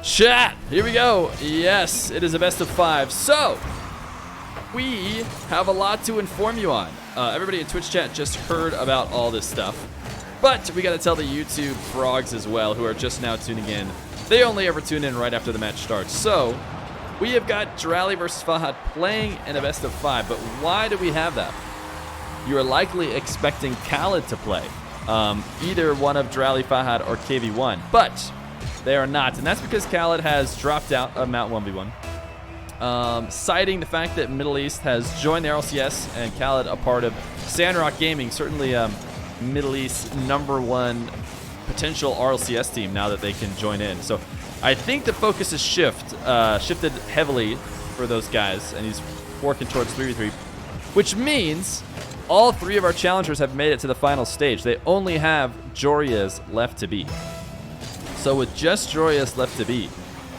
Chat, here we go. Yes, it is a best of 5. So, we have a lot to inform you on. Everybody in Twitch chat just heard about all this stuff. But we got to tell the YouTube frogs as well, who are just now tuning in. They only ever tune in right after the match starts. So, we have got Drali versus Fahad playing in a best of 5. But why do we have that? You are likely expecting Khaled to play. Either one of Drali, Fahad, or KV1. But they are not, and that's because Khaled has dropped out of Mount 1v1, citing the fact that Middle East has joined the RLCS and Khaled a part of Sandrock Gaming, certainly Middle East's #1 potential RLCS team now that they can join in. So I think the focus is shifted heavily for those guys, and he's working towards 3v3, which means all 3 of our challengers have made it to the final stage. They only have Joreuz left to beat. So with just Joreuz left to beat,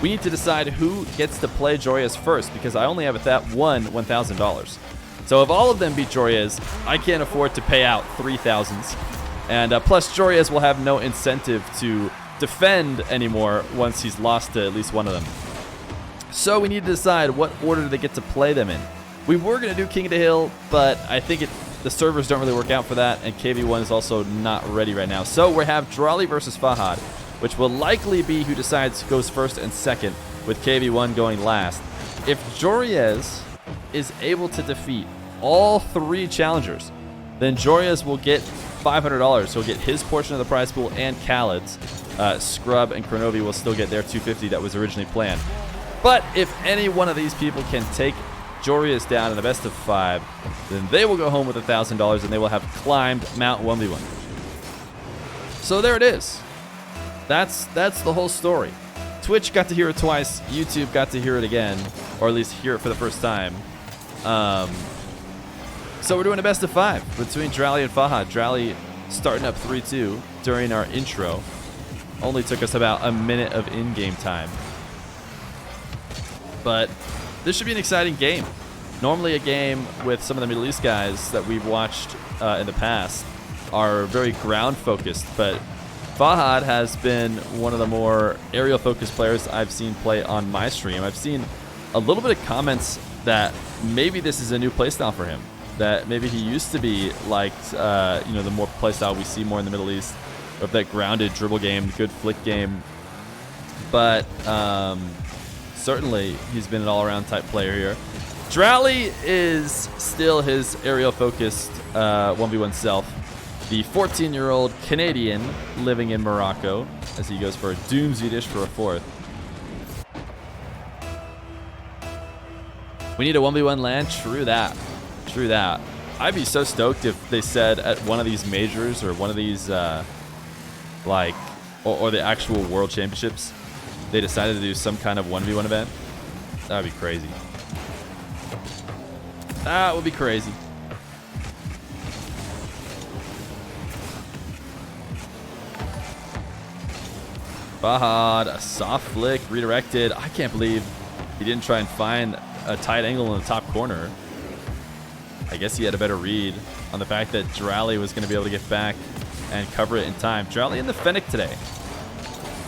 we need to decide who gets to play Joreuz first, because I only have that one $1,000. So if all of them beat Joreuz, I can't afford to pay out 3,000s. And plus Joreuz will have no incentive to defend anymore once he's lost to at least one of them. So we need to decide what order they get to play them in. We were going to do King of the Hill, but I think the servers don't really work out for that, and KV1 is also not ready right now. So we have Drali versus Fahad, which will likely be who decides goes first and second, with KV1 going last. If Joreuz is able to defeat all 3 challengers, then Joreuz will get $500. He'll get his portion of the prize pool and Khaled's. Scrub and Kronovi will still get their $250 that was originally planned. But if any one of these people can take Joreuz down in the best of 5, then they will go home with $1,000 and they will have climbed Mount 1v1. So there it is. That's the whole story. Twitch got to hear it twice. YouTube got to hear it again, or at least hear it for the first time. So we're doing a best of 5 between Drali and Fahad. Drali starting up 3-2 during our intro. Only took us about a minute of in-game time. But this should be an exciting game. Normally a game with some of the Middle East guys that we've watched in the past are very ground-focused, but Fahad has been one of the more aerial-focused players I've seen play on my stream. I've seen a little bit of comments that maybe this is a new playstyle for him. That maybe he used to be liked, the more playstyle we see more in the Middle East, of that grounded dribble game, good flick game. But certainly he's been an all-around type player here. Drali is still his aerial-focused 1v1 self. The 14-year-old Canadian living in Morocco as he goes for a Doomsday dish for a 4th. We need a 1v1 land? True that. True that. I'd be so stoked if they said at one of these majors or one of these, or the actual World Championships, they decided to do some kind of 1v1 event. That would be crazy. That would be crazy. Fahad, a soft flick, redirected. I can't believe he didn't try and find a tight angle in the top corner. I guess he had a better read on the fact that Drali was going to be able to get back and cover it in time. Drali in the Fennec today.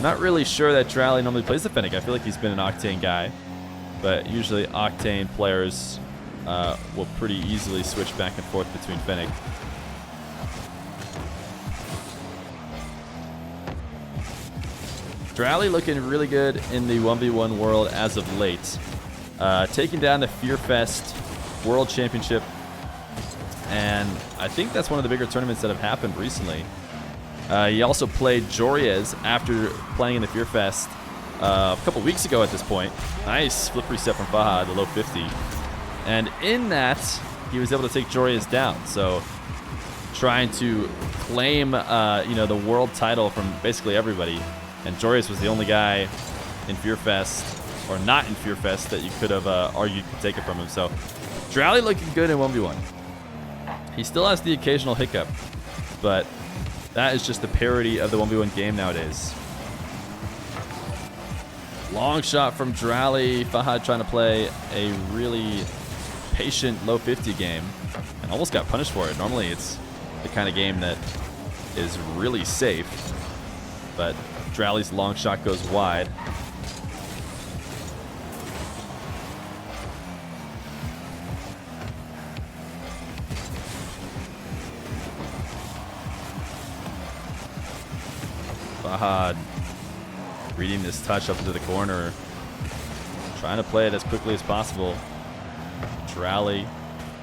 Not really sure that Drali normally plays the Fennec. I feel like he's been an Octane guy, but usually Octane players will pretty easily switch back and forth between Fennec. Drali looking really good in the 1v1 world as of late. Taking down the FeerFest World Championship. And I think that's one of the bigger tournaments that have happened recently. He also played Joreuz after playing in the FeerFest a couple weeks ago at this point. Nice flip reset from Fahad, the low 50. And in that, he was able to take Joreuz down. So trying to claim the world title from basically everybody. And Joreuz was the only guy in FeerFest, or not in FeerFest, that you could have argued could take it from him. So Drali looking good in 1v1. He still has the occasional hiccup, but that is just the parody of the 1v1 game nowadays. Long shot from Drali. Fahad trying to play a really patient low 50 game and almost got punished for it. Normally it's the kind of game that is really safe, but Drali's long shot goes wide. Fahad reading this touch up into the corner. Trying to play it as quickly as possible. Drali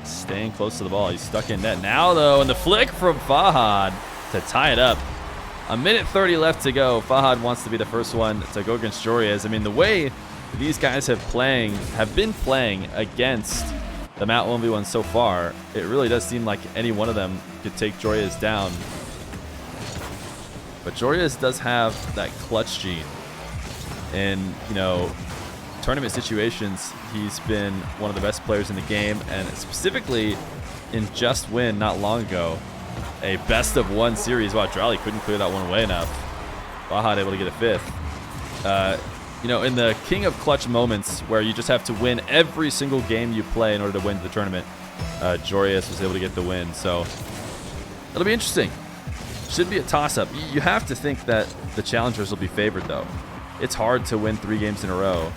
staying close to the ball. He's stuck in net now, though, and the flick from Fahad to tie it up. A minute 30 left to go. Fahad wants to be the first one to go against Joreuz. I mean, the way these guys have been playing against the Mount 1v1 so far, it really does seem like any one of them could take Joreuz down. But Joreuz does have that clutch gene. And, you know, tournament situations, he's been one of the best players in the game, and specifically in Just Win not long ago, a best of one series. Wow, Drali couldn't clear that one away enough. Fahad able to get a fifth. You know, in the king of clutch moments where you just have to win every single game you play in order to win the tournament, Joreuz was able to get the win. So it'll be interesting. Should be a toss-up. You have to think that the challengers will be favored, though. It's hard to win 3 games in a row.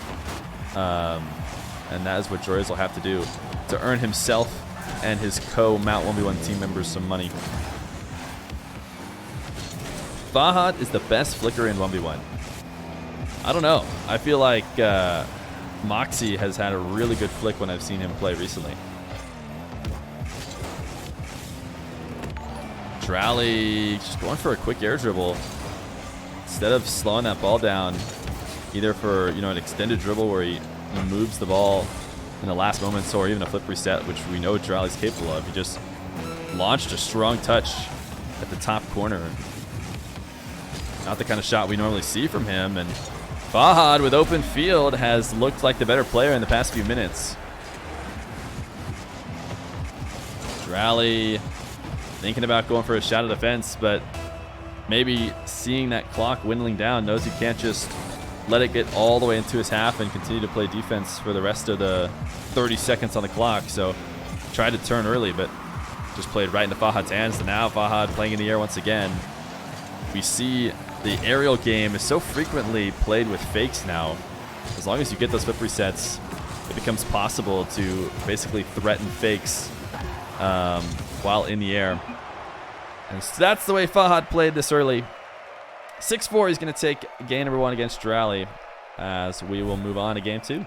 And that is what Joreuz will have to do to earn himself and his co-Mount 1v1 team members some money. Fahad is the best flicker in 1v1. I don't know. I feel like Moxie has had a really good flick when I've seen him play recently. Drali just going for a quick air dribble. Instead of slowing that ball down, either for, you know, an extended dribble where he moves the ball in the last moments, or even a flip reset, which we know Drali's capable of. He just launched a strong touch at the top corner. Not the kind of shot we normally see from him, and Fahad with open field has looked like the better player in the past few minutes. Drali thinking about going for a shot at the fence, but maybe seeing that clock dwindling down, knows he can't just let it get all the way into his half and continue to play defense for the rest of the 30 seconds on the clock. So tried to turn early, but just played right into Fahad's hands. And now Fahad playing in the air once again. We see the aerial game is so frequently played with fakes now. As long as you get those flip resets, it becomes possible to basically threaten fakes while in the air. And so that's the way Fahad played this early. 6-4, he's going to take game number 1 against Drali, as we will move on to game 2.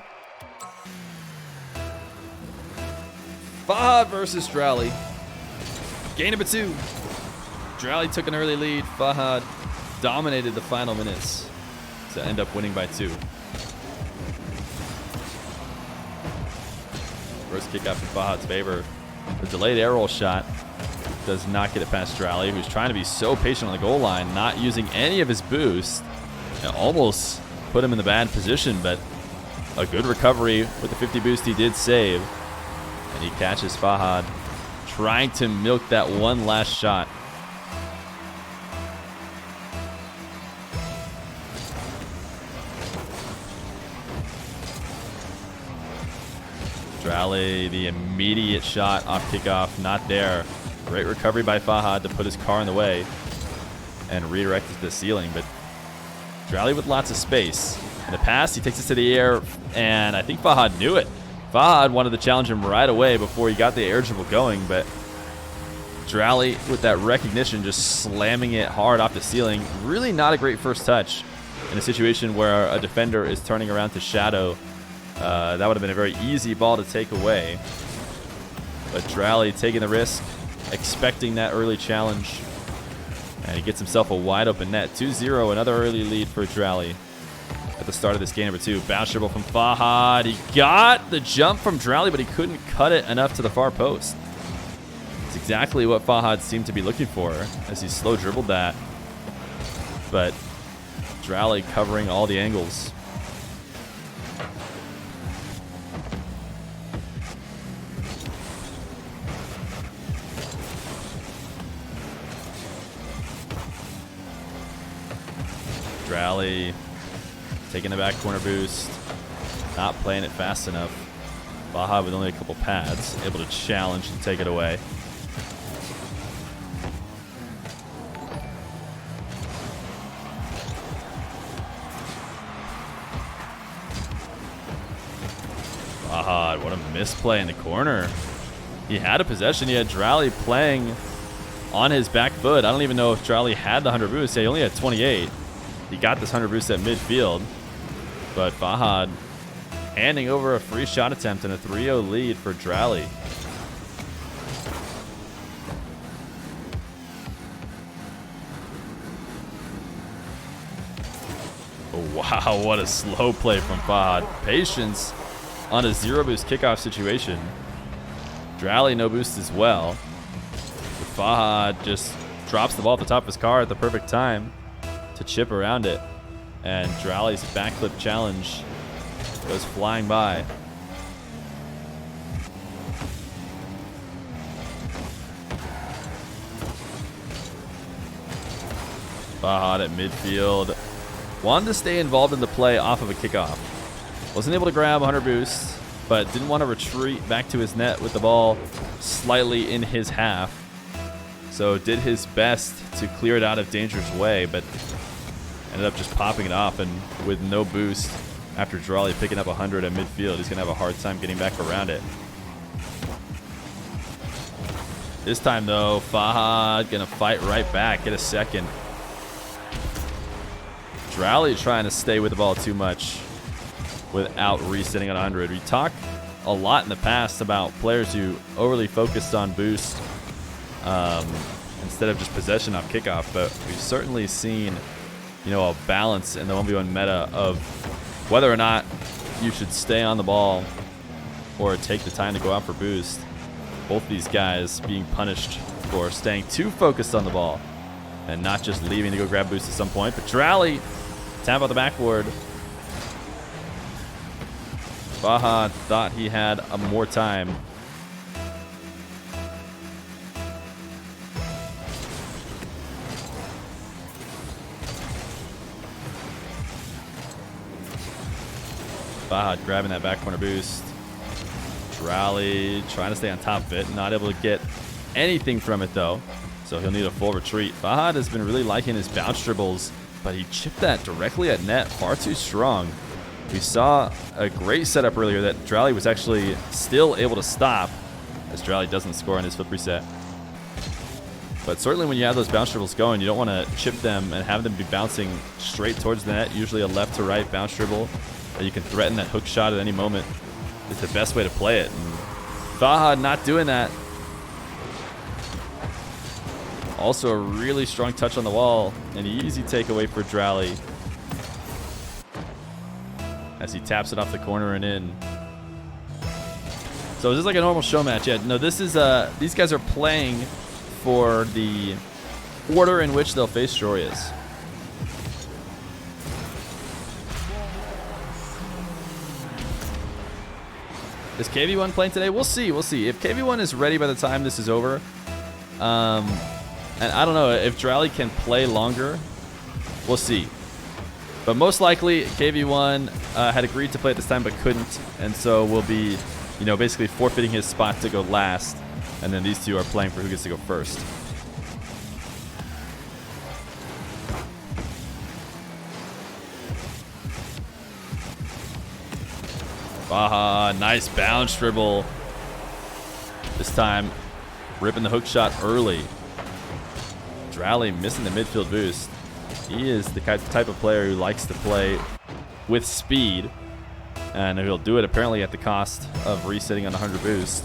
Fahad versus Drali. Game number 2. Drali took an early lead. Fahad dominated the final minutes to end up winning by 2. First kick out in Fahad's favor. The delayed air roll shot does not get it past Drali, who's trying to be so patient on the goal line, not using any of his boost. It almost put him in the bad position, but a good recovery with the 50 boost he did save. And he catches Fahad trying to milk that one last shot. Drali, the immediate shot off kickoff, not there. Great recovery by Fahad to put his car in the way and redirect it to the ceiling. But Drali with lots of space. In the pass, he takes it to the air, and I think Fahad knew it. Fahad wanted to challenge him right away before he got the air dribble going, but Drali with that recognition just slamming it hard off the ceiling. Really not a great first touch in a situation where a defender is turning around to shadow. That would have been a very easy ball to take away. But Drali taking the risk, expecting that early challenge. And he gets himself a wide open net. 2-0, another early lead for Drali at the start of this game number 2. Bounce dribble from Fahad. He got the jump from Drali, but he couldn't cut it enough to the far post. It's exactly what Fahad seemed to be looking for as he slow dribbled that. But Drali covering all the angles. Drali taking the back corner boost, not playing it fast enough. Fahad with only a couple pads, able to challenge and take it away. Fahad, what a misplay in the corner. He had a possession. He had Drali playing on his back foot. I don't even know if Drali had the 100 boost. He only had 28. He got this 100 boost at midfield, but Fahad handing over a free shot attempt and a 3-0 lead for Drali. Oh, wow, what a slow play from Fahad. Patience on a 0 boost kickoff situation. Drali no boost as well. But Fahad just drops the ball at the top of his car at the perfect time to chip around it. And Drali's backflip challenge goes flying by. Fahad at midfield. Wanted to stay involved in the play off of a kickoff. Wasn't able to grab 100 boosts, but didn't want to retreat back to his net with the ball slightly in his half. So did his best to clear it out of danger's way, but ended up just popping it off, and with no boost after Drali picking up 100 at midfield, he's going to have a hard time getting back around it. This time, though, Fahad going to fight right back, get a second. Drali trying to stay with the ball too much without resetting at 100. We talked a lot in the past about players who overly focused on boost instead of just possession off kickoff, but we've certainly seen, you know, a balance in the 1v1 meta of whether or not you should stay on the ball or take the time to go out for boost. Both these guys being punished for staying too focused on the ball and not just leaving to go grab boost at some point. But Drali, tap out the backboard. Fahad thought he had more time. Fahad grabbing that back corner boost. Drali trying to stay on top of it. Not able to get anything from it, though. So he'll need a full retreat. Fahad has been really liking his bounce dribbles, but he chipped that directly at net. Far too strong. We saw a great setup earlier that Drali was actually still able to stop, as Drali doesn't score on his flip reset. But certainly when you have those bounce dribbles going, you don't want to chip them and have them be bouncing straight towards the net. Usually a left to right bounce dribble that you can threaten that hook shot at any moment is the best way to play it. And Fahad not doing that. Also a really strong touch on the wall. An easy takeaway for Drali as he taps it off the corner and in. So is this like a normal show match? Yeah, no, this is these guys are playing for the order in which they'll face Joreuz. Is KV1 playing today? We'll see. We'll see. If KV1 is ready by the time this is over, and I don't know if Drali can play longer, we'll see. But most likely, KV1 had agreed to play at this time but couldn't, and so will be, you know, basically forfeiting his spot to go last. And then these two are playing for who gets to go first. Fahad, nice bounce dribble. This time, ripping the hook shot early. Drali missing the midfield boost. He is the type of player who likes to play with speed, and he'll do it apparently at the cost of resetting on 100 boost.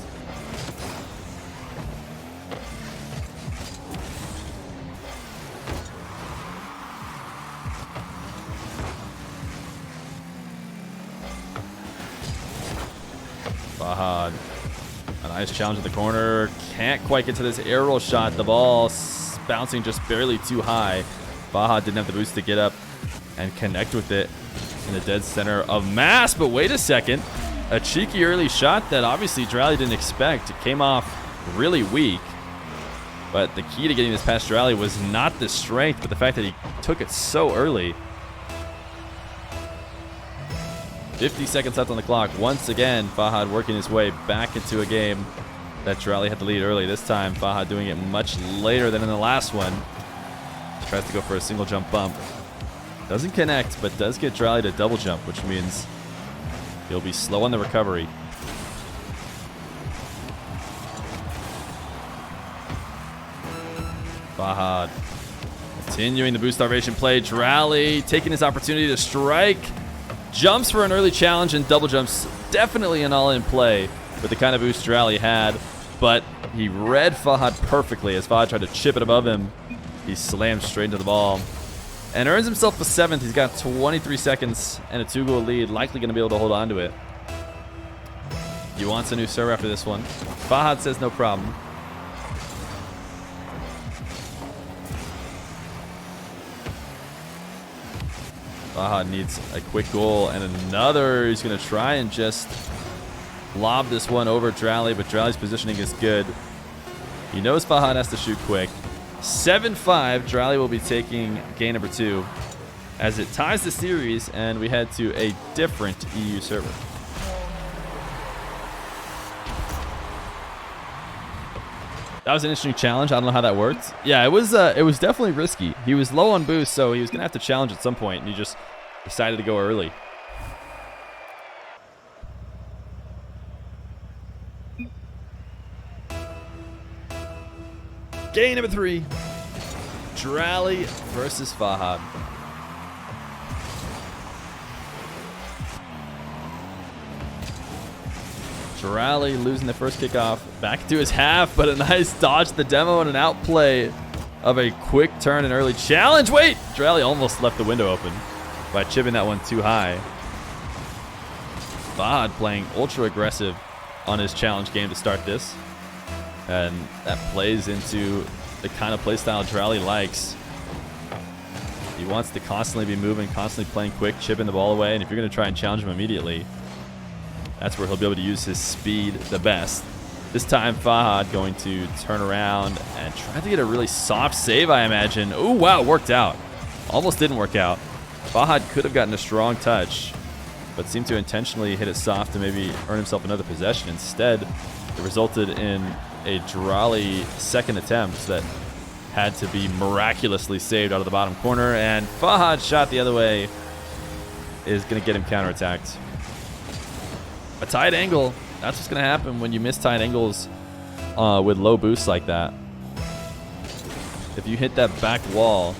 Fahad, a nice challenge in the corner. Can't quite get to this air roll shot. The ball bouncing just barely too high. Fahad didn't have the boost to get up and connect with it in the dead center of mass. But wait a second. A cheeky early shot that obviously Drali didn't expect. It came off really weak. But the key to getting this past Drali was not the strength, but the fact that he took it so early. 50 seconds left on the clock. Once again, Fahad working his way back into a game that Drali had the lead early. This time, Fahad doing it much later than in the last one. Tries to go for a single jump bump. Doesn't connect, but does get Drali to double jump, which means he'll be slow on the recovery. Fahad Continuing the boost starvation play. Drali taking his opportunity to strike. Jumps for an early challenge and double jumps. Definitely an all-in play with the kind of boost Drali had. But he read Fahad perfectly as Fahad tried to chip it above him. He slammed straight into the ball and earns himself a 7th. He's got 23 seconds and a 2-goal lead. Likely going to be able to hold on to it. He wants a new serve after this one. Fahad says no problem. Fahad needs a quick goal and another. He's going to try and just lob this one over Drali, but Drali's positioning is good. He knows Fahad has to shoot quick. 7-5. Drali will be taking game number 2 as it ties the series, and we head to a different EU server. That was an interesting challenge. I don't know how that worked. Yeah, it was definitely risky. He was low on boost, so he was going to have to challenge at some point, and he just decided to go early. Game number 3. Drali versus Fahad. Drali losing the first kickoff. Back to his half, but a nice dodge to the demo and an outplay of a quick turn and early challenge. Wait! Drali almost left the window open by chipping that one too high. Fahad playing ultra aggressive on his challenge game to start this. And that plays into the kind of play style Drali likes. He wants to constantly be moving, constantly playing quick, chipping the ball away. And if you're going to try and challenge him immediately, that's where he'll be able to use his speed the best. This time, Fahad going to turn around and try to get a really soft save, I imagine. Oh, wow, worked out. Almost didn't work out. Fahad could have gotten a strong touch, but seemed to intentionally hit it soft to maybe earn himself another possession. Instead, it resulted in a Drali second attempt that had to be miraculously saved out of the bottom corner, and Fahad's shot the other way is going to get him counterattacked. A tight angle. That's what's going to happen when you miss tight angles with low boosts like that. If you hit that back wall,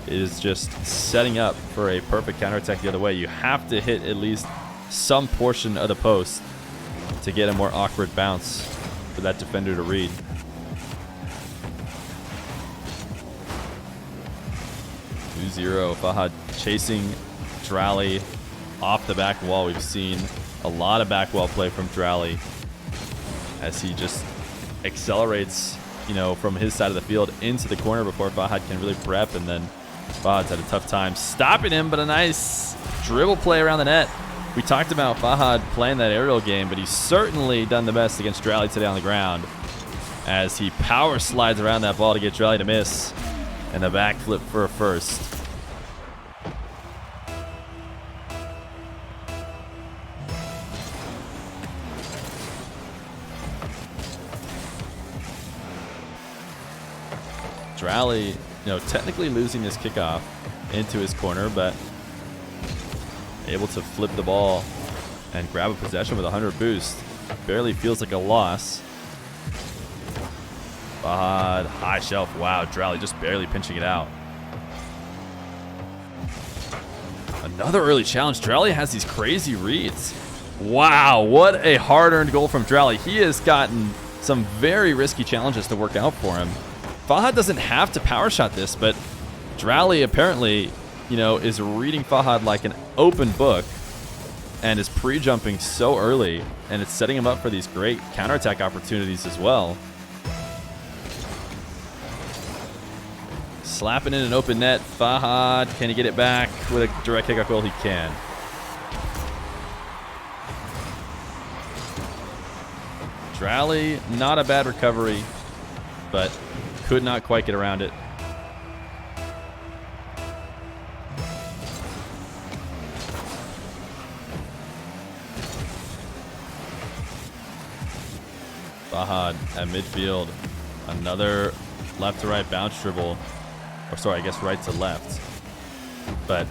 it is just setting up for a perfect counterattack the other way. You have to hit at least some portion of the post to get a more awkward bounce for that defender to read. Fahad chasing Drali off the back wall. We've seen a lot of back wall play from Drali as he just accelerates, from his side of the field into the corner before Fahad can really prep, and then Fahad's had a tough time stopping him, but a nice dribble play around the net. We talked about Fahad playing that aerial game, but he's certainly done the best against Drali today on the ground as he power slides around that ball to get Drali to miss, and a backflip for a first. Drali, technically losing this kickoff into his corner, but able to flip the ball and grab a possession with 100 boost. Barely feels like a loss. Fahad, high shelf. Wow, Drali just barely pinching it out. Another early challenge. Drali has these crazy reads. Wow, what a hard-earned goal from Drali. He has gotten some very risky challenges to work out for him. Fahad doesn't have to power shot this, but Drali apparently, is reading Fahad like an open book and is pre-jumping so early, and it's setting him up for these great counterattack opportunities as well. Slapping in an open net. Fahad, can he get it back with a direct kickoff goal? He can. Drali, not a bad recovery, but could not quite get around it. Fahad at midfield. Another left to right bounce dribble. Or sorry, I guess right to left. But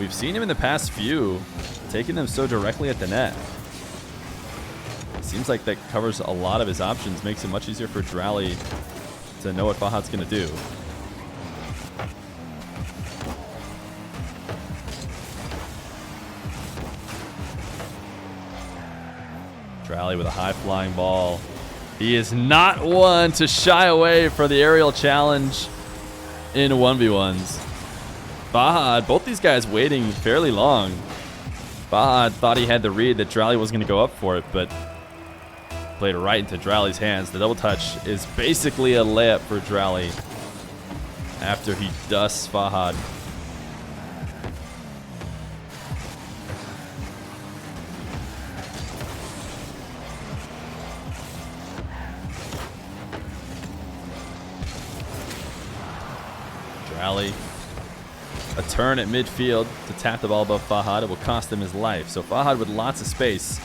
we've seen him in the past few taking them so directly at the net. It seems like that covers a lot of his options, makes it much easier for Drali to know what Fahad's going to do. Drali with a high-flying ball. He is not one to shy away for the aerial challenge in 1v1s. Fahad, both these guys waiting fairly long. Fahad thought he had the read that Drali was going to go up for it, but played right into Drali's hands. The double touch is basically a layup for Drali after he dusts Fahad. Drali, a turn at midfield to tap the ball above Fahad. It will cost him his life. So Fahad with lots of space.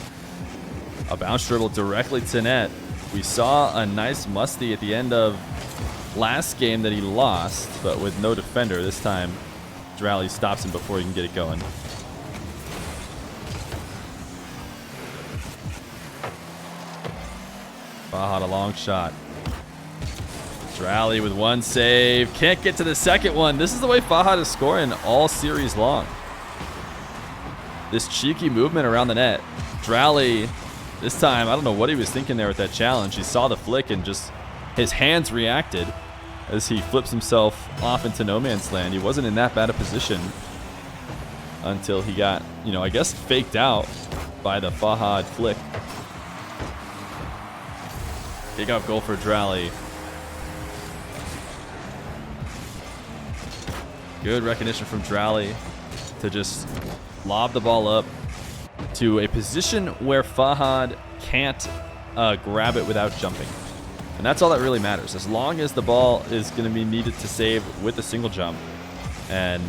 A bounce dribble directly to net. We saw a nice musty at the end of last game that he lost, but with no defender. This time, Drali stops him before he can get it going. Fahad, a long shot. Drali with one save. Can't get to the second one. This is the way Fahad is scoring all series long. This cheeky movement around the net. Drali, this time, I don't know what he was thinking there with that challenge. He saw the flick and just his hands reacted as he flips himself off into no man's land. He wasn't in that bad a position until he got, I guess faked out by the Fahad flick. Big up goal for Drali. Good recognition from Drali to just lob the ball up to a position where Fahad can't grab it without jumping. And that's all that really matters. As long as the ball is going to be needed to save with a single jump, and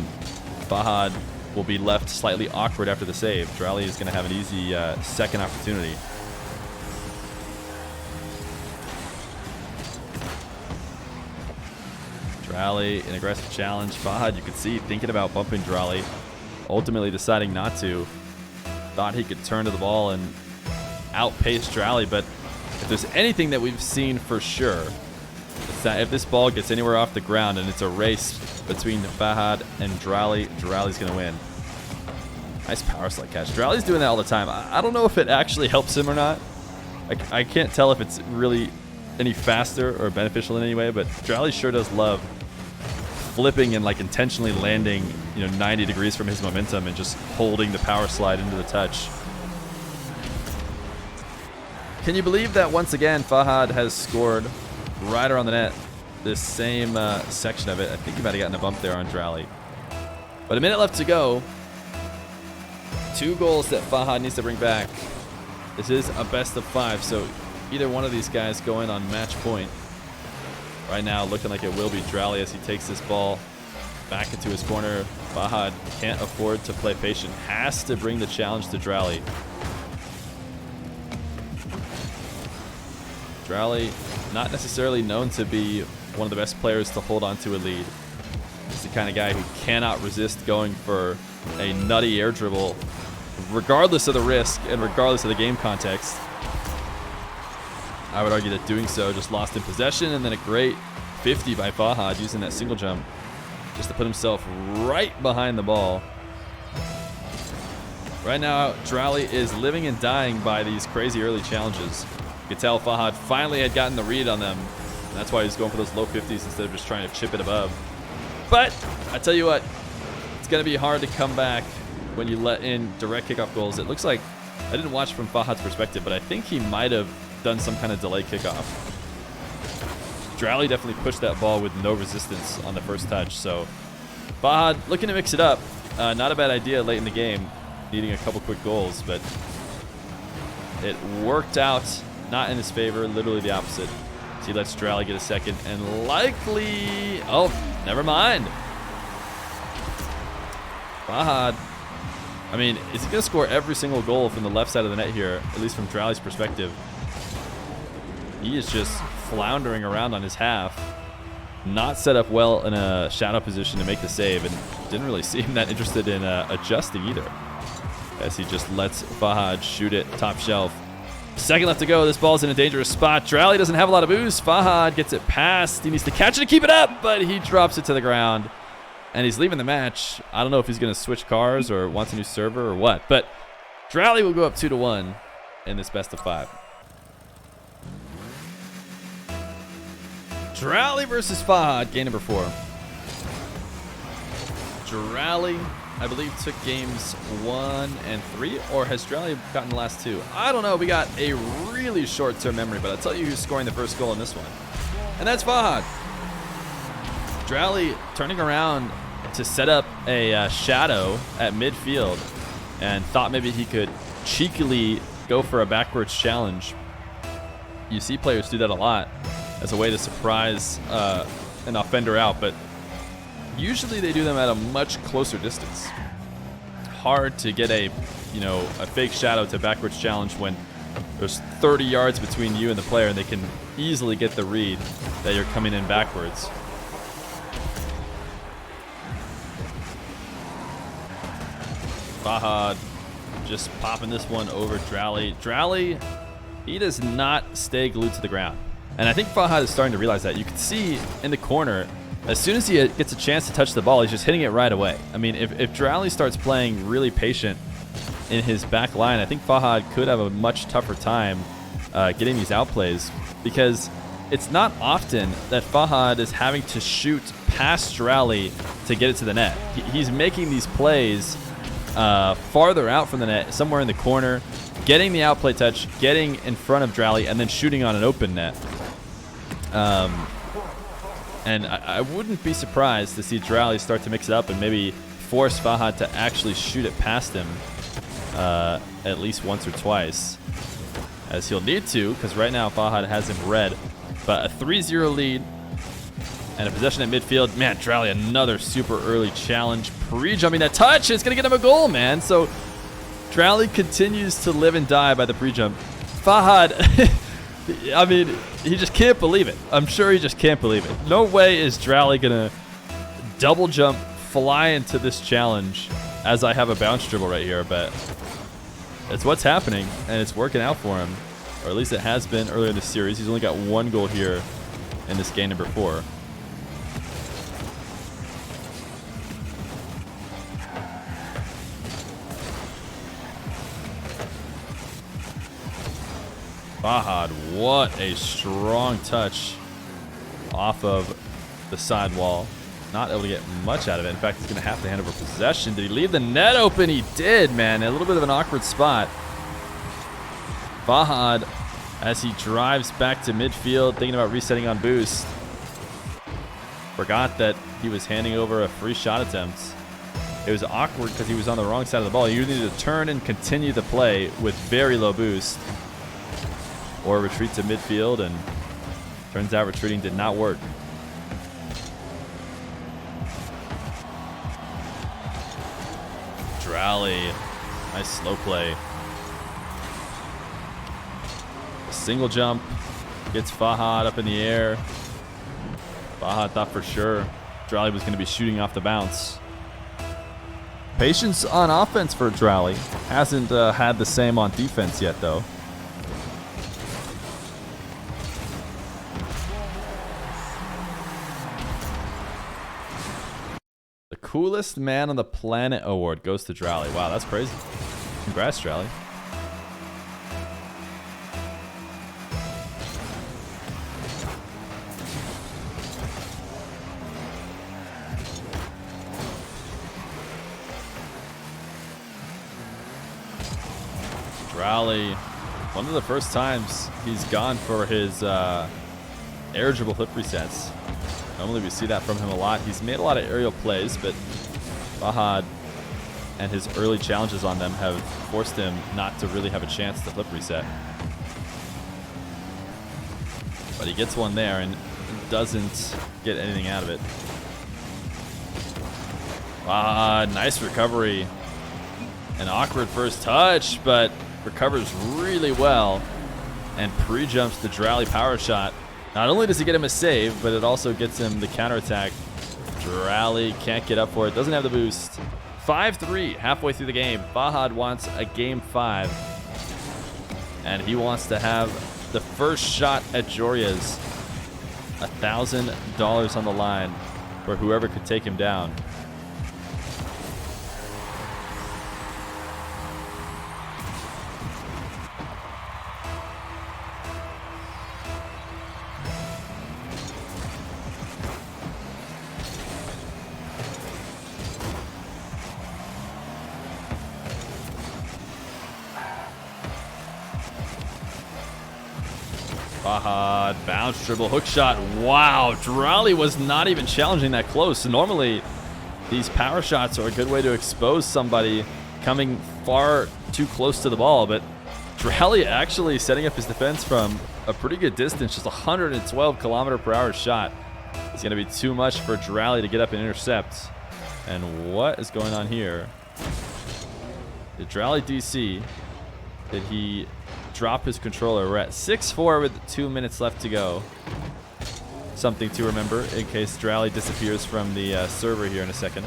Fahad will be left slightly awkward after the save, Drali is going to have an easy second opportunity. Drali, an aggressive challenge. Fahad, you could see, thinking about bumping Drali, ultimately deciding not to. Thought he could turn to the ball and outpace Drali, but if there's anything that we've seen for sure, it's that if this ball gets anywhere off the ground and it's a race between Fahad and Drali, Drali's going to win. Nice power slide catch. Drali's doing that all the time. I don't know if it actually helps him or not. I can't tell if it's really any faster or beneficial in any way, but Drali sure does love flipping and intentionally landing 90 degrees from his momentum and just holding the power slide into the touch. Can you believe that once again Fahad has scored right around the net? This same section of it. I think he might have gotten a bump there on Drali. But a minute left to go. 2 goals that Fahad needs to bring back. This is a best of 5, so either one of these guys go in on match point. Right now, looking like it will be Drali as he takes this ball back into his corner. Fahad can't afford to play patient. Has to bring the challenge to Drali. Drali, not necessarily known to be one of the best players to hold on to a lead. He's the kind of guy who cannot resist going for a nutty air dribble, regardless of the risk and regardless of the game context. I would argue that doing so just lost in possession, and then a great 50 by Fahad using that single jump just to put himself right behind the ball. Right now, Drali is living and dying by these crazy early challenges. You could tell Fahad finally had gotten the read on them, and that's why he's going for those low 50s instead of just trying to chip it above. But I tell you what, it's going to be hard to come back when you let in direct kickoff goals. It looks like, I didn't watch from Fahad's perspective, but I think he might have done some kind of delay kickoff. Drali definitely pushed that ball with no resistance on the first touch. So Fahad looking to mix it up. Not a bad idea late in the game, needing a couple quick goals, but it worked out not in his favor, literally the opposite. So he lets Drali get a second and likely, oh, never mind. Fahad, I mean, is he going to score every single goal from the left side of the net here, at least from Drali's perspective? He is just floundering around on his half. Not set up well in a shadow position to make the save, and didn't really seem that interested in adjusting either, as he just lets Fahad shoot it top shelf. Second left to go. This ball's in a dangerous spot. Drali doesn't have a lot of boost. Fahad gets it past. He needs to catch it to keep it up, but he drops it to the ground, and he's leaving the match. I don't know if he's going to switch cars or wants a new server or what, but Drali will go up 2-1. in this best of 5. Drali versus Fahad, game number 4. Drali, I believe, took games 1 and 3, or has Drali gotten the last 2? I don't know. We got a really short-term memory, but I'll tell you who's scoring the first goal in this one. And that's Fahad. Drali turning around to set up a shadow at midfield and thought maybe he could cheekily go for a backwards challenge. You see players do that a lot as a way to surprise an offender out, but usually they do them at a much closer distance. Hard to get a fake shadow to backwards challenge when there's 30 yards between you and the player, and they can easily get the read that you're coming in backwards. Fahad just popping this one over Drali. Drali, he does not stay glued to the ground. And I think Fahad is starting to realize that. You can see in the corner, as soon as he gets a chance to touch the ball, he's just hitting it right away. I mean, if Drali starts playing really patient in his back line, I think Fahad could have a much tougher time getting these outplays, because it's not often that Fahad is having to shoot past Drali to get it to the net. He's making these plays farther out from the net, somewhere in the corner, getting the outplay touch, getting in front of Drali, and then shooting on an open net. And I wouldn't be surprised to see Drali start to mix it up and maybe force Fahad to actually shoot it past him at least once or twice, as he'll need to, because right now Fahad has him red. But a 3-0 lead and a possession at midfield. Man, Drali, another super early challenge. Pre-jumping that touch. It's going to get him a goal, man. So Drali continues to live and die by the pre-jump. Fahad, I mean, he just can't believe it. I'm sure he just can't believe it. No way is Drali going to double jump, fly into this challenge as I have a bounce dribble right here. But it's what's happening, and it's working out for him. Or at least it has been earlier in the series. He's only got 1 goal here in this game number 4. Fahad, what a strong touch off of the sidewall. Not able to get much out of it. In fact, he's going to have to hand over possession. Did he leave the net open? He did, man. A little bit of an awkward spot. Fahad, as he drives back to midfield, thinking about resetting on boost, forgot that he was handing over a free shot attempt. It was awkward because he was on the wrong side of the ball. You needed to turn and continue the play with very low boost, or retreat to midfield, and turns out retreating did not work. Drali, nice slow play. A single jump gets Fahad up in the air. Fahad thought for sure Drali was going to be shooting off the bounce. Patience on offense for Drali. Hasn't had the same on defense yet, though. Coolest man on the planet award goes to Drali. Wow, that's crazy. Congrats, Drali. Drali, one of the first times he's gone for his air dribble hip resets. Normally we see that from him a lot. He's made a lot of aerial plays, but Fahad and his early challenges on them have forced him not to really have a chance to flip reset. But he gets one there and doesn't get anything out of it. Nice recovery. An awkward first touch, but recovers really well and pre-jumps the Drali power shot. Not only does he get him a save, but it also gets him the counterattack. Drali can't get up for it. Doesn't have the boost. 5-3 halfway through the game. Fahad wants a game 5. And he wants to have the first shot at Joreuz. $1,000 on the line for whoever could take him down. Fahad, bounce dribble, hook shot. Wow, Drali was not even challenging that close. So normally, these power shots are a good way to expose somebody coming far too close to the ball. But Drali actually setting up his defense from a pretty good distance, just 112 km/h shot. It's going to be too much for Drali to get up and intercept. And what is going on here? Did Drali DC? Did he drop his controller? We're at 6-4 with 2 minutes left to go. Something to remember in case Drali disappears from the server here in a second.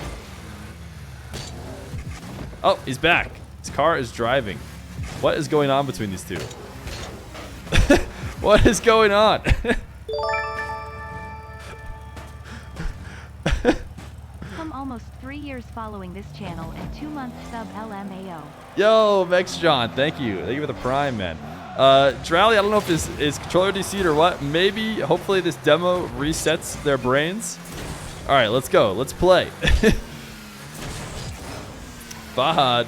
Oh, he's back. His car is driving. What is going on between these two? What is going on? Come almost 3 years following this channel and 2 months sub LMAO. Yo, Vex John, thank you. Thank you for the prime, man. Drali, I don't know if this is controller DC'd or what. Maybe, hopefully this demo resets their brains. All right, let's go. Let's play. Fahad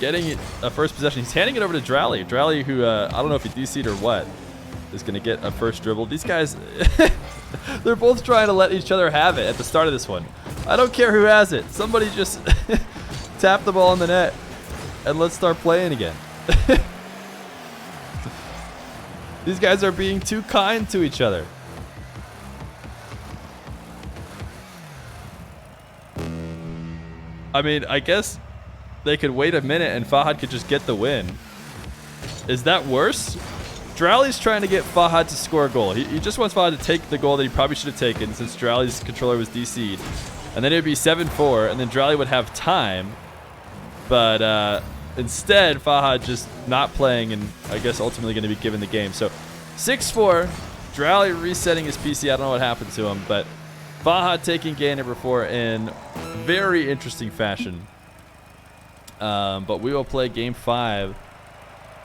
getting a first possession. He's handing it over to Drali. Drali, who I don't know if he DC'd or what, is going to get a first dribble. These guys, they're both trying to let each other have it at the start of this one. I don't care who has it. Somebody just tap the ball in the net and let's start playing again. These guys are being too kind to each other. I mean, I guess they could wait a minute and Fahad could just get the win. Is that worse? Drali's trying to get Fahad to score a goal. He just wants Fahad to take the goal that he probably should have taken since Drali's controller was DC'd. And then it would be 7-4, and then Drali would have time. But instead, Fahad just not playing and I guess ultimately going to be given the game. So 6-4, Drali resetting his PC. I don't know what happened to him, but Fahad taking game number 4 in very interesting fashion. But we will play game 5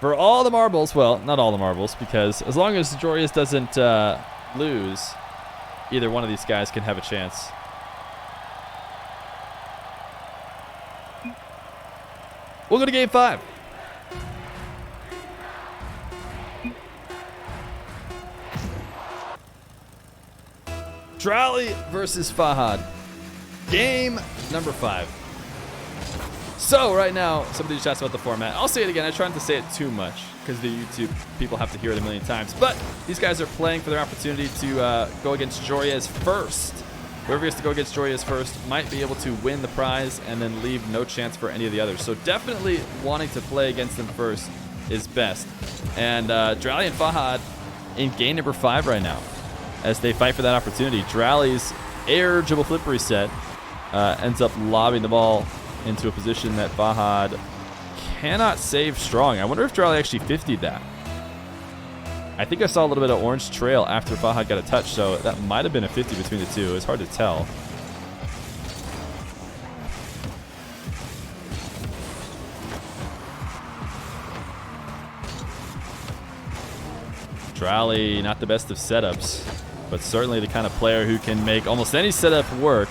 for all the marbles. Well, not all the marbles, because as long as Joreuz doesn't lose, either one of these guys can have a chance. We'll go to game 5. Drali versus Fahad. Game number 5. So right now, somebody just asked about the format. I'll say it again. I try not to say it too much because the YouTube people have to hear it a million times. But these guys are playing for their opportunity to go against Joreuz first. Whoever gets to go against Joreuz first might be able to win the prize and then leave no chance for any of the others. So definitely wanting to play against them first is best. And Drali and Fahad in game number 5 right now as they fight for that opportunity. Drali's air dribble flip reset ends up lobbing the ball into a position that Fahad cannot save strong. I wonder if Drali actually 50'd that. I think I saw a little bit of orange trail after Fahad got a touch, so that might have been a 50 between the two. It's hard to tell. Drali, not the best of setups, but certainly the kind of player who can make almost any setup work.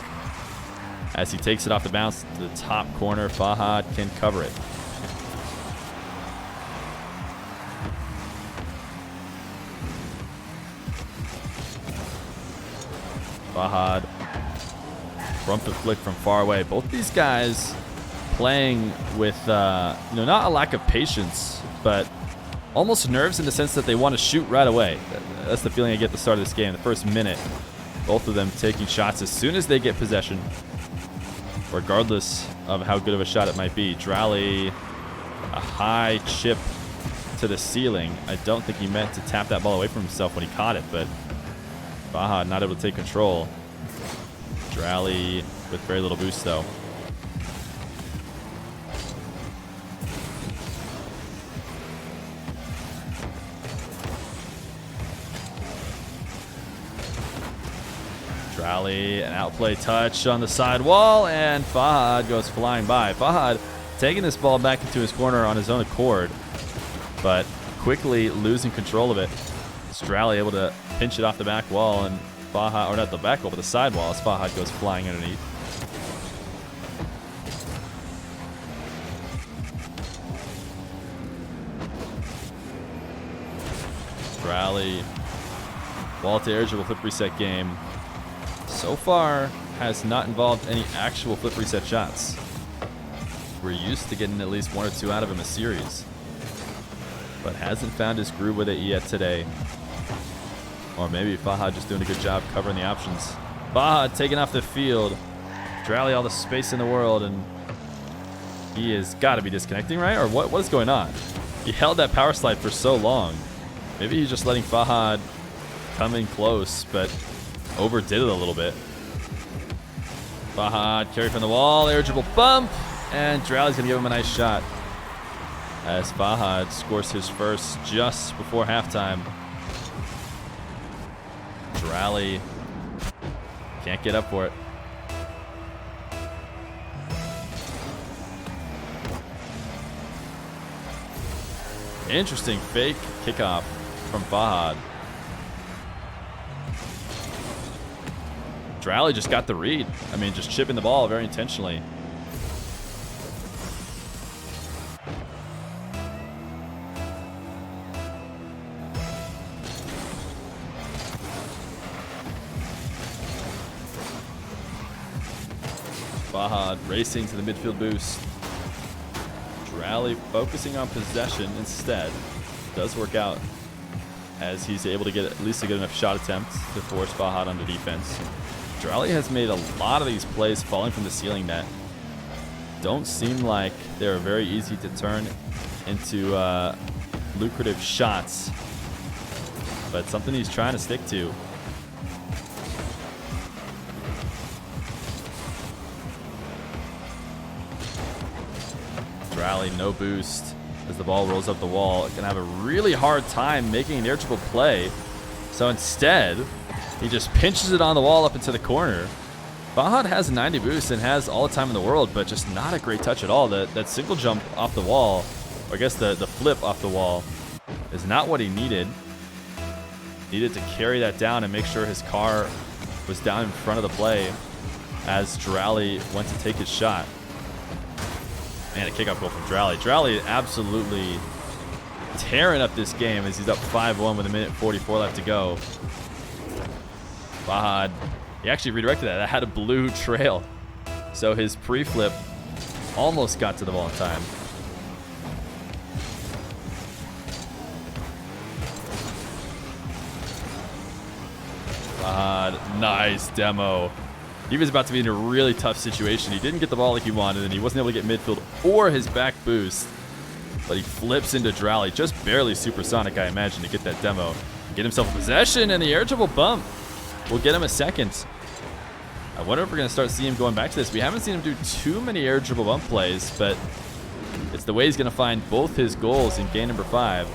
As he takes it off the bounce to the top corner, Fahad can cover it. Fahad, front foot flick from far away. Both these guys playing with, not a lack of patience, but almost nerves in the sense that they want to shoot right away. That's the feeling I get at the start of this game. The first minute, both of them taking shots as soon as they get possession, regardless of how good of a shot it might be. Drali, a high chip to the ceiling. I don't think he meant to tap that ball away from himself when he caught it, but Fahad not able to take control. Drali with very little boost though. Drali, an outplay touch on the side wall, and Fahad goes flying by. Fahad taking this ball back into his corner on his own accord, but quickly losing control of it. Drali able to pinch it off the back wall, and Fahad, or not the back wall, but the side wall, as Fahad goes flying underneath. Drali. Wall to air dribble flip reset game. So far, has not involved any actual flip reset shots. We're used to getting at least 1 or 2 out of him a series. But hasn't found his groove with it yet today. Or maybe Fahad just doing a good job covering the options. Fahad taking off the field. Drali all the space in the world, and he has got to be disconnecting, right? Or what is going on? He held that power slide for so long. Maybe he's just letting Fahad come in close, but overdid it a little bit. Fahad carry from the wall, air dribble bump, and Drali's gonna give him a nice shot as Fahad scores his first just before halftime. Drali can't get up for it. Interesting fake kickoff from Fahad. Drali just got the read. I mean, just chipping the ball very intentionally. Fahad racing to the midfield boost. Drali focusing on possession instead. Does work out as he's able to get at least a good enough shot attempt to force Fahad under defense. Drali has made a lot of these plays falling from the ceiling net. Don't seem like they're very easy to turn into lucrative shots, but something he's trying to stick to. Drali, no boost as the ball rolls up the wall. Gonna have a really hard time making an air dribble play. So instead, he just pinches it on the wall up into the corner. Fahad has 90 boost and has all the time in the world, but just not a great touch at all. That single jump off the wall, or I guess the flip off the wall, is not what he needed. Needed to carry that down and make sure his car was down in front of the play as Drali went to take his shot. Man, a kickoff goal from Drali. Drali absolutely tearing up this game as he's up 5-1 with 1:44 left to go. Fahad, he actually redirected that. That had a blue trail. So his pre-flip almost got to the ball in time. Fahad, nice demo. He was about to be in a really tough situation. He didn't get the ball like he wanted, and he wasn't able to get midfield or his back boost. But he flips into Drali, just barely supersonic, I imagine, to get that demo. Get himself a possession, and the air dribble bump will get him a second. I wonder if we're going to start seeing him going back to this. We haven't seen him do too many air dribble bump plays, but it's the way he's going to find both his goals in game number 5.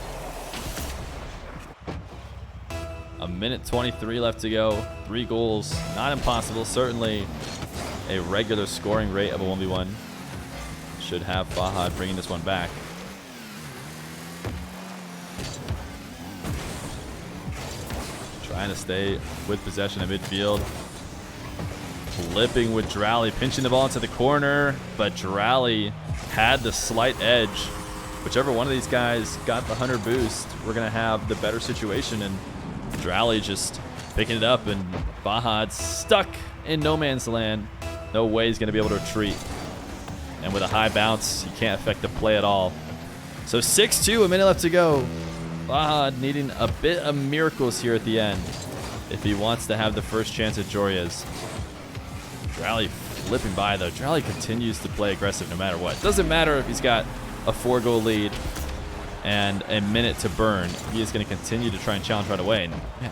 1:23 left to go. 3 goals, not impossible. Certainly a regular scoring rate of a 1v1. Should have Fahad bringing this one back. Trying to stay with possession at midfield. Flipping with Drali, pinching the ball into the corner, but Drali had the slight edge. Whichever one of these guys got the 100 boost, we're going to have the better situation, and Drali just picking it up, and Fahad stuck in no man's land. No way he's going to be able to retreat. And with a high bounce, he can't affect the play at all. So 6-2, a minute left to go. Fahad needing a bit of miracles here at the end if he wants to have the first chance at Joreuz. Drali flipping by, though. Drali continues to play aggressive no matter what. Doesn't matter if he's got a 4-goal lead and a minute to burn. He is going to continue to try and challenge right away. And man,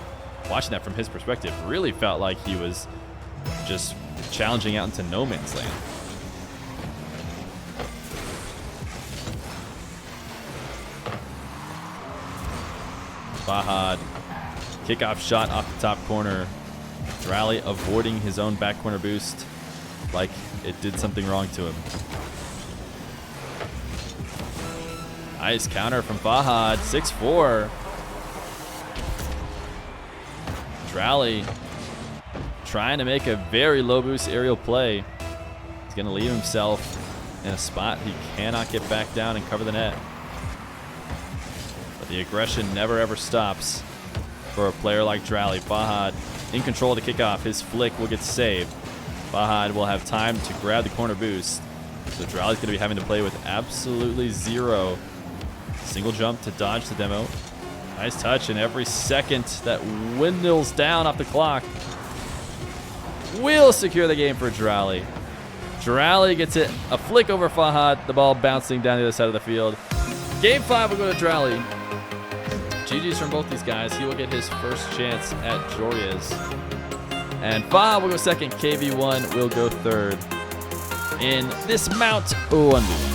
watching that from his perspective, really felt like he was just challenging out into no man's land. Fahad, kickoff shot off the top corner. Drali avoiding his own back corner boost like it did something wrong to him. Nice counter from Fahad, 6-4. Drali trying to make a very low boost aerial play. He's going to leave himself in a spot he cannot get back down and cover the net. But the aggression never ever stops. for a player like Drali. Fahad in control of the kickoff. His flick will get saved. Fahad will have time to grab the corner boost. So Drali's going to be having to play with absolutely zero. Single jump to dodge the demo. Nice touch, and every second that dwindles down off the clock will secure the game for Drali. Drali gets it. A flick over Fahad. The ball bouncing down the other side of the field. Game 5 will go to Drali. GG's from both these guys. He will get his first chance at Joreuz. And Fahad will go second. KV1 will go third in this Mount 1.